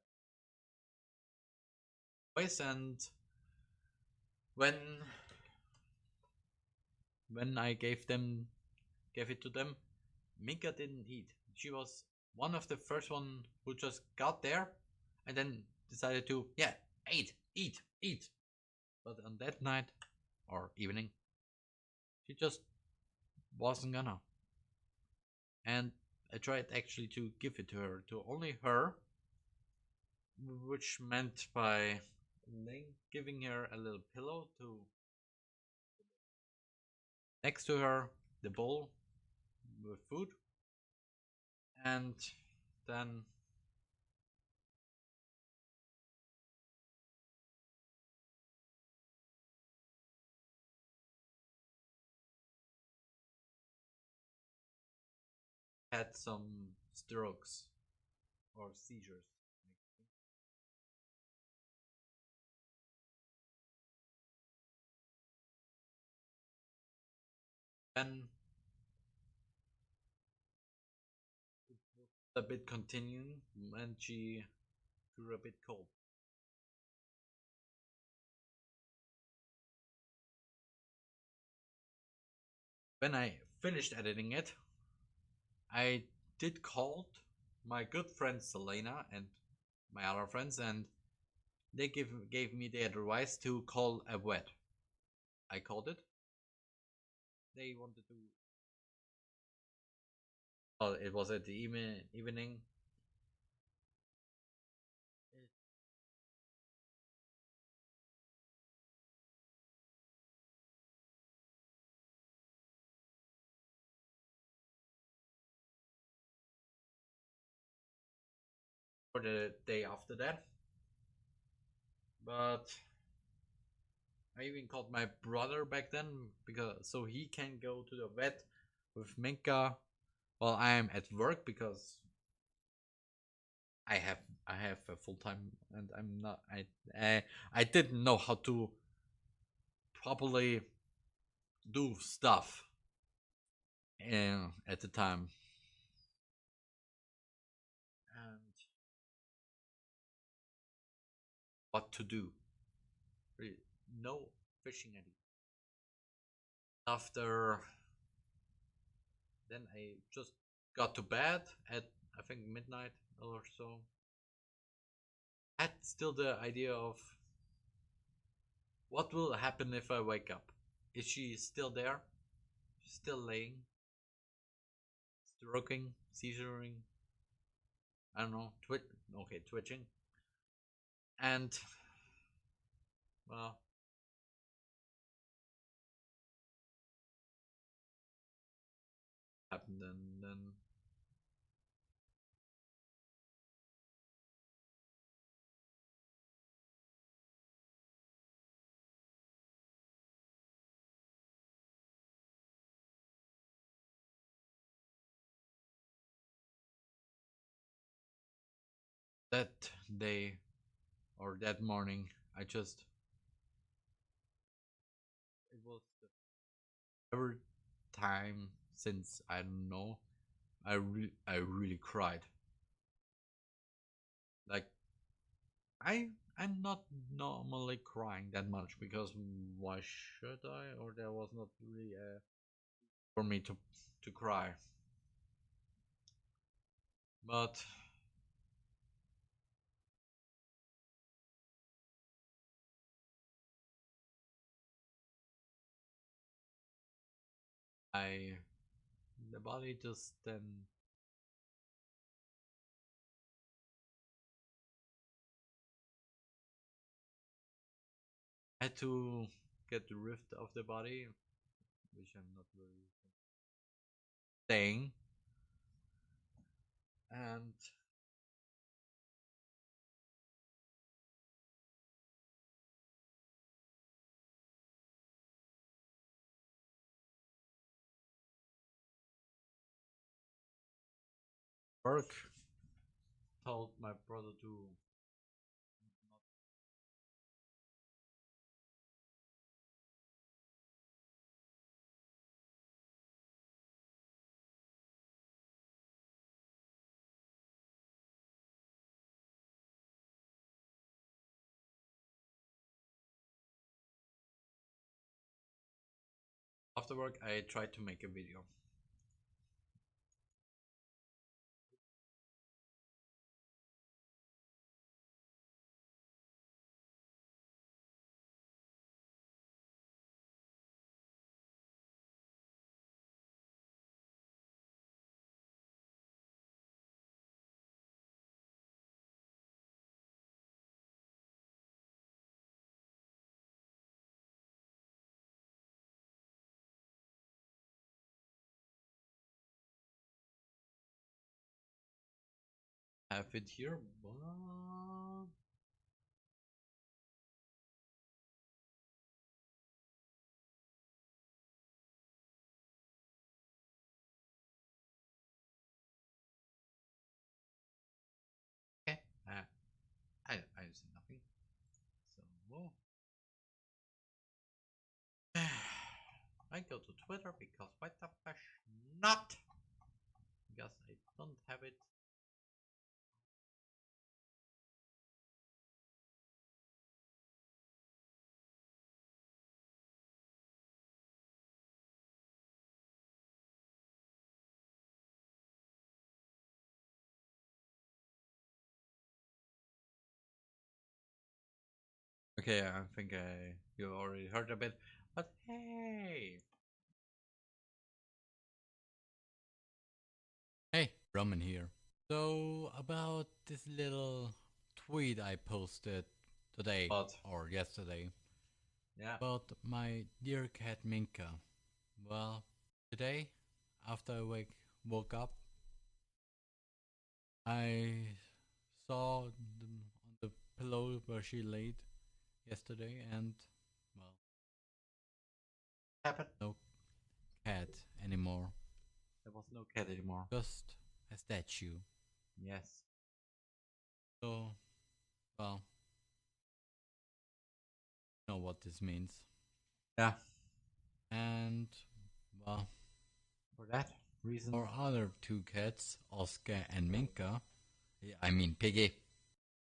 Moist, and when I gave it to them, Minka didn't eat. She was one of the first one who just got there and then decided to yeah eat. But on that night or evening, she just wasn't gonna. And I tried actually to give it to her, to only her, which meant by giving her a little pillow to next to her, the bowl with food, and then had some strokes or seizures. Then a bit continuing, and she grew a bit cold. When I finished editing it, I did call my good friend Selena and my other friends, and they gave me the advice to call a vet. I called it. They wanted to. Well, it was at the evening. For the day after that. But I even called my brother back then because so he can go to the vet with Minka while I am at work because I have I have a full time and I'm not I didn't know how to properly do stuff at the time and what to do. Really, no fishing idea. After then I just got to bed at I think midnight or so. Had still the idea of what will happen if I wake up. Is she still there? Still laying, stroking, seizuring? I don't know. Okay, twitching. And well, happened and then that day or that morning, I just it was every time since I don't know. I really cried. Like I'm not normally crying that much because why should I? Or there was not really for me to cry. But I the body just then had to get rid of the body, which I'm not really saying. And work told my brother to after work. I tried to make a video. Have it here, but I say nothing. So I go to Twitter because why the fuck not? Because I don't have it. Okay, I think you already heard a bit, but hey. Hey, Roman here. So, about this little tweet I posted today But or yesterday yeah, about my dear cat Minka. Well, today, after I woke up, I saw on the pillow where she laid yesterday, and, well, happened. no cat anymore. There was no cat anymore. Just a statue. Yes. So, well, you know what this means. Yeah. And, well, For that reason. our other two cats, Oscar and Minka, I mean Piggy,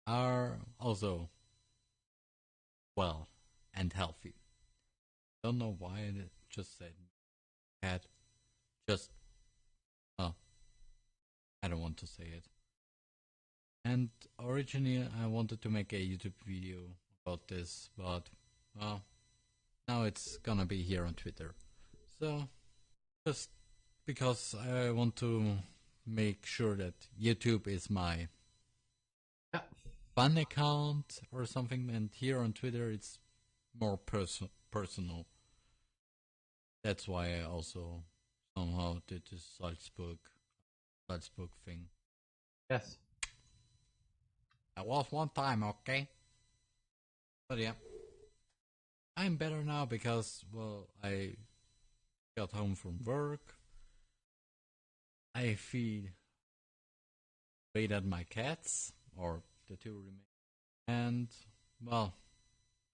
are also well and healthy. Don't know why I just said cat. Just, well, I don't want to say it. And originally I wanted to make a YouTube video about this, but, well, now it's gonna be here on Twitter. So, just because I want to make sure that YouTube is my Yeah. fun account or something, and here on Twitter it's more personal. That's why I also somehow did this Salzburg thing. Yes. That was one time, okay? But yeah, I'm better now because, well, I got home from work. I feeded my cats, or the two remain, and, well,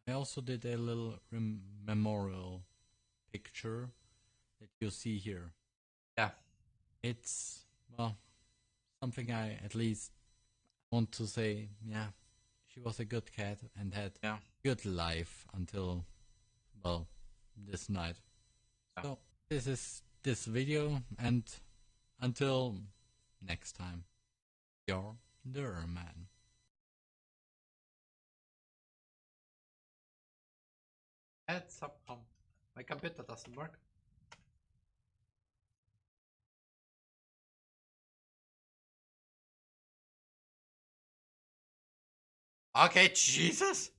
I also did a little memorial picture that you see here. Yeah. It's, well, something I at least want to say, yeah, she was a good cat and had Yeah. good life until, well, this night. Yeah. So this is this video, and until next time, you're ther-man. Add some. My computer doesn't work. Okay, Jesus.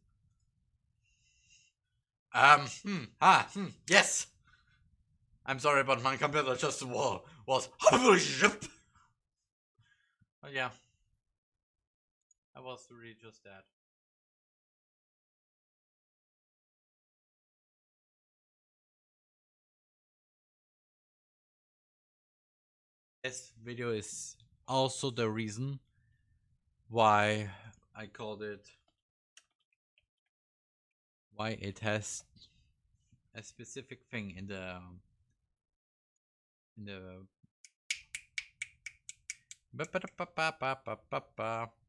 Yes. I'm sorry, but my computer just was. But yeah, I was really just that. This video is also the reason why I called it. Why it has a specific thing in the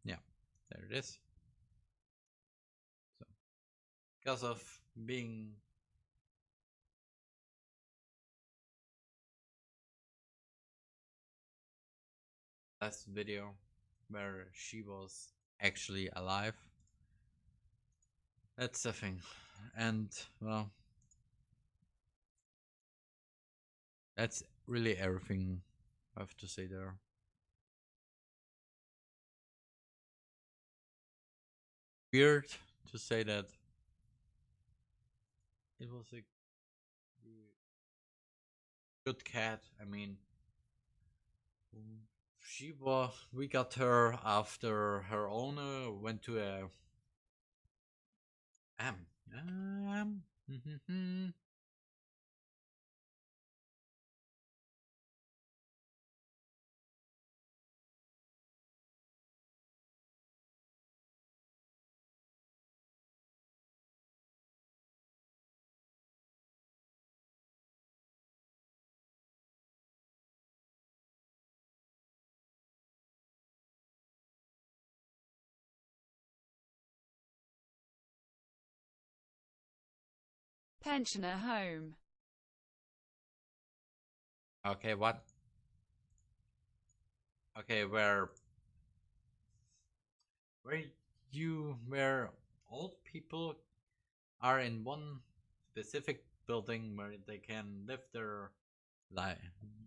yeah, there it is. So because of being last video where she was actually alive. That's the thing. And well, that's really everything I have to say there. Weird to say that it was a good cat. I mean, we got her after her owner went to a Pensioner home. Okay, what? Okay, where old people are in one specific building where they can live life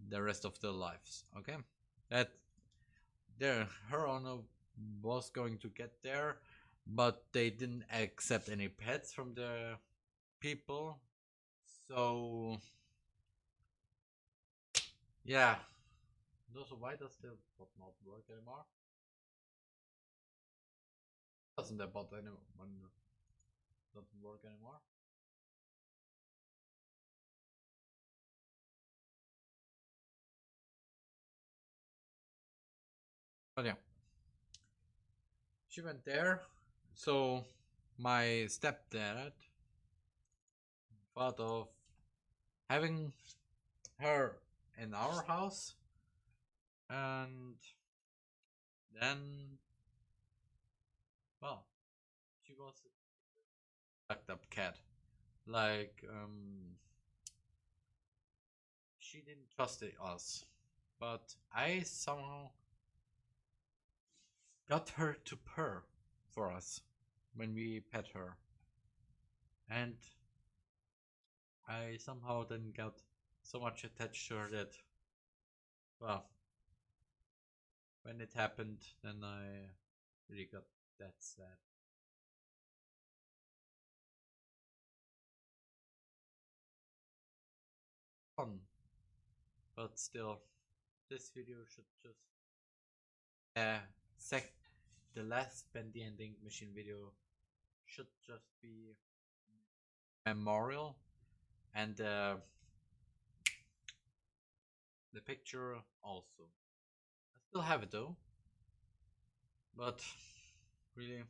the rest of their lives. Okay, that her owner was going to get there, but they didn't accept any pets from the people. So yeah, so why does the bot not work anymore? Doesn't the bot anyone not work anymore? But yeah, she went there. So my stepdad thought of having her in our house, and then, well, she was a fucked up cat. Like, she didn't trust us, but I somehow got her to purr for us when we pet her, and I somehow then got so much attached to her that, well, when it happened, then I really got that sad. Fun, but still, this video should just sec the last Bendy Ending Machine video should just be memorial, and the picture also. I still have it though, but really,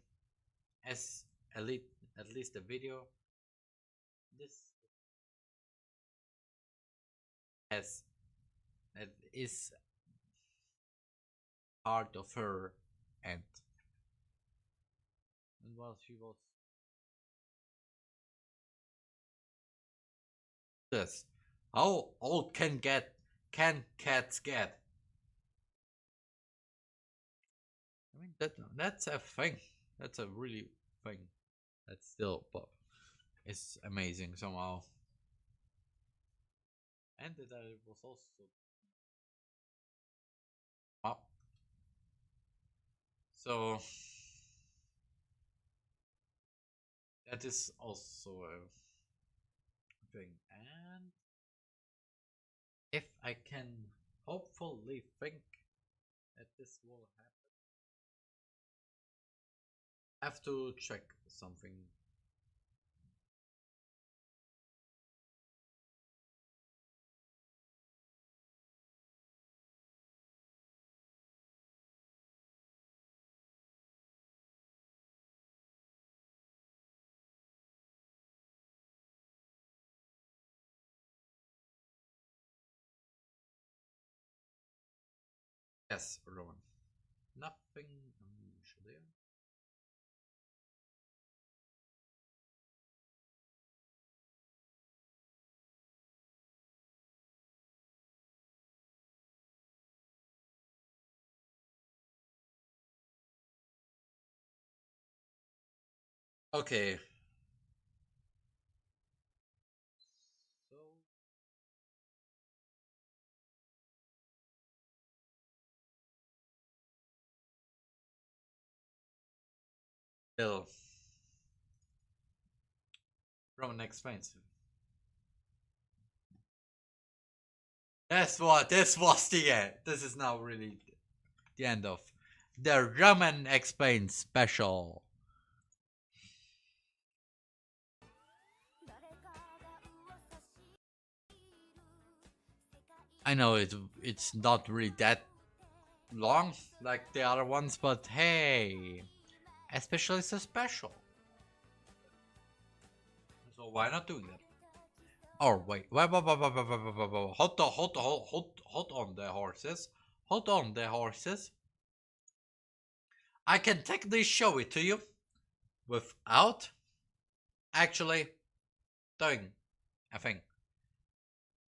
as elite, at least the video, this has it is part of her, and while she was this, how old can cats get? I mean that's a thing. That's a really thing. That's still, but it's amazing somehow. And that I was also up. So that is also a thing. And if I can hopefully think that this will happen, I have to check something. Yes, Rowan. Nothing unusual there. Okay. So Bill. Roman explains. This was the end. This is now really the end of the Roman Explains special. I know it's not really that long like the other ones, but hey, especially so special. So why not doing that? Oh wait. Hold on, the horses. Hold on, the horses. I can technically show it to you without actually doing a thing.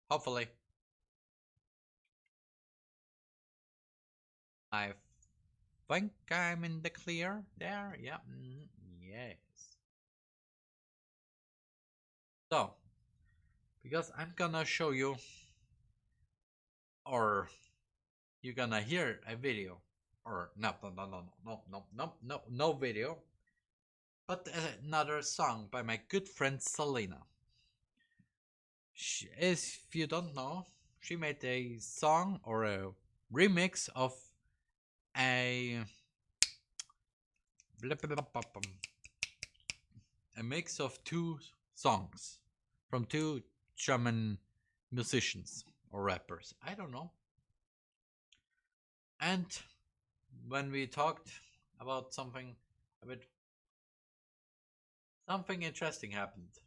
Hopefully. I think I'm in the clear there. Yeah. Yes. So, because I'm gonna show you, or you're gonna hear a video, or no video, but another song by my good friend Selena. If you don't know, she made a song or a remix of a mix of two songs from two German musicians or rappers. I don't know. And when we talked about something a bit, something interesting happened.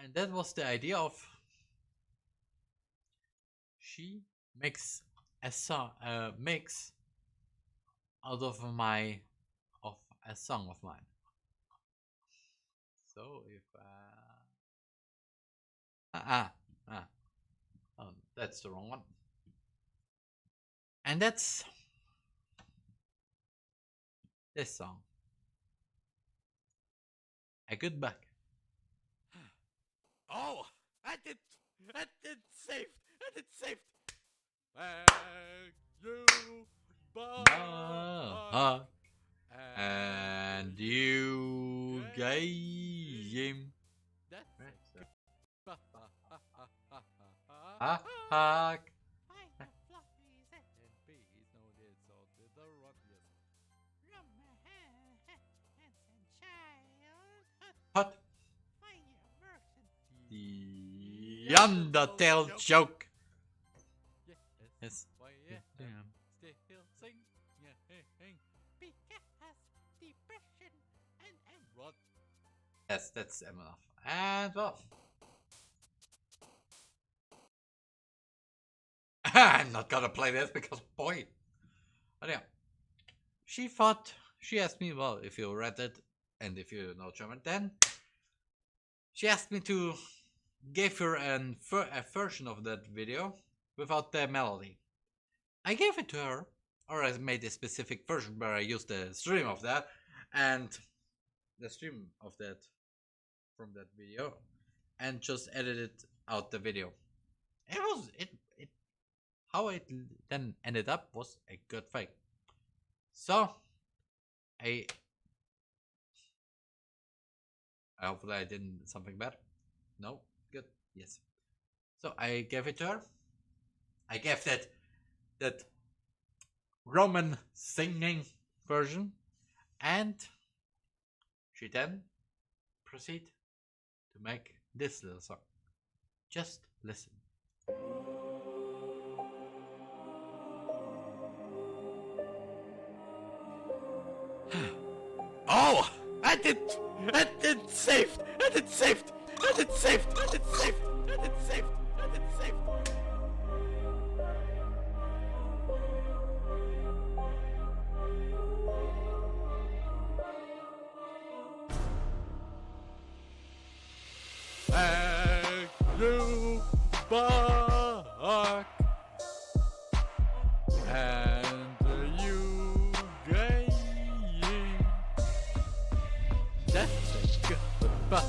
And that was the idea of she makes a song, a mix out of a song of mine. So if oh, that's the wrong one. And that's this song. A good back. Oh, and it's saved. And it's saved. Thank you, And you game. I Hack. have fluffies and bees, no this or the rockiest. From my hands and child. Hot. Fire merchant. The Undertale joke. Yes. Why Yeah. still sing. Because depression and rot. Yes, that's enough. And well, I'm not gonna play this because boy. But yeah, she asked me, well, if you read it and if you know German, then she asked me to give her a version of that video without the melody. I gave it to her, or I made a specific version where I used the stream of that and the stream of that from that video and just edited out the video. How it then ended up was a good thing. So hopefully I didn't something bad. No, good. Yes. So I gave it to her. I gave that Roman singing version, and she then proceed to make this little song. Just listen. Oh, and it's saved. And it's saved. And it's saved. And it's saved. And it's saved. And it's saved. Thank you, Buck. And you gaying. That's a good Buck.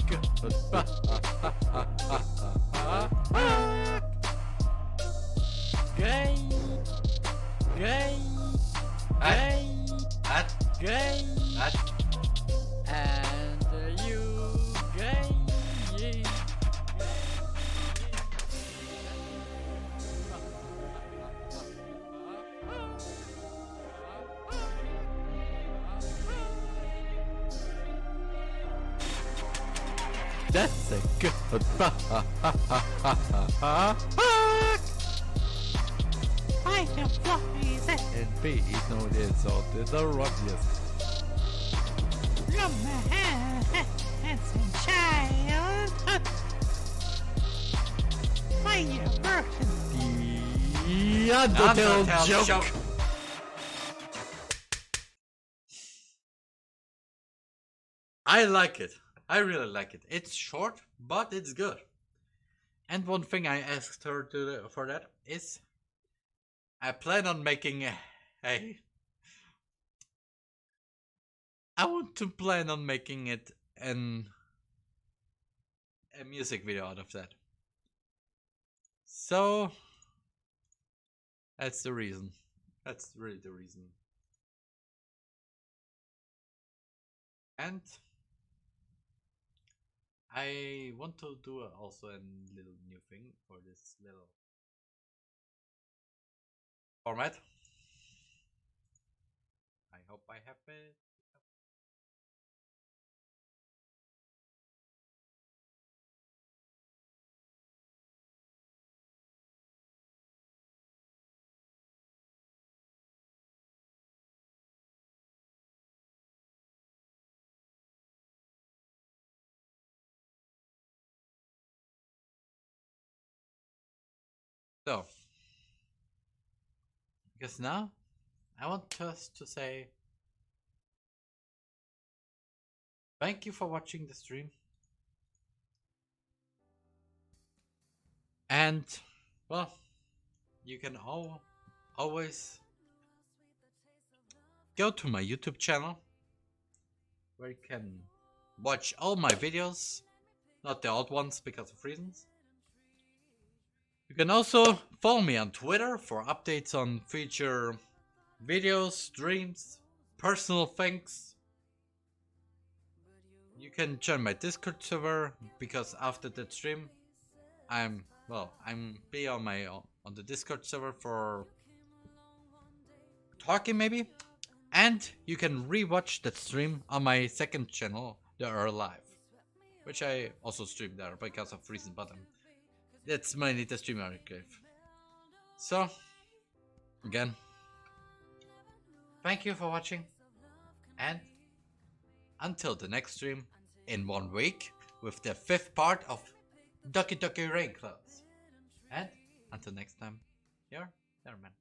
Good Buck. Gay. Gay. Gay. Gay. And you gay. That's a good Buck. I have fluffies and bees, no this or the rockiest. From my hands and child. Fire merchant. The Undertale joke. I like it. I really like it. It's short, but it's good. And one thing I asked her for that is I plan on making a I want to plan on making it a music video out of that. So that's the reason. That's really the reason. And I want to do also a little new thing for this little format. I hope I have it. So, because now I want us to say thank you for watching the stream. And, well, you can always go to my YouTube channel where you can watch all my videos, not the old ones because of reasons. You can also follow me on Twitter for updates on future videos, streams, personal things. You can join my Discord server because after that stream, I'm be on the Discord server for talking maybe, and you can rewatch that stream on my second channel, ther-live, which I also stream there because of reason, but that's mainly the stream archive. So again, thank you for watching, and until the next stream in 1 week with the 5th part of Ducky Ducky Rain Clouds. And until next time, you're ther-man.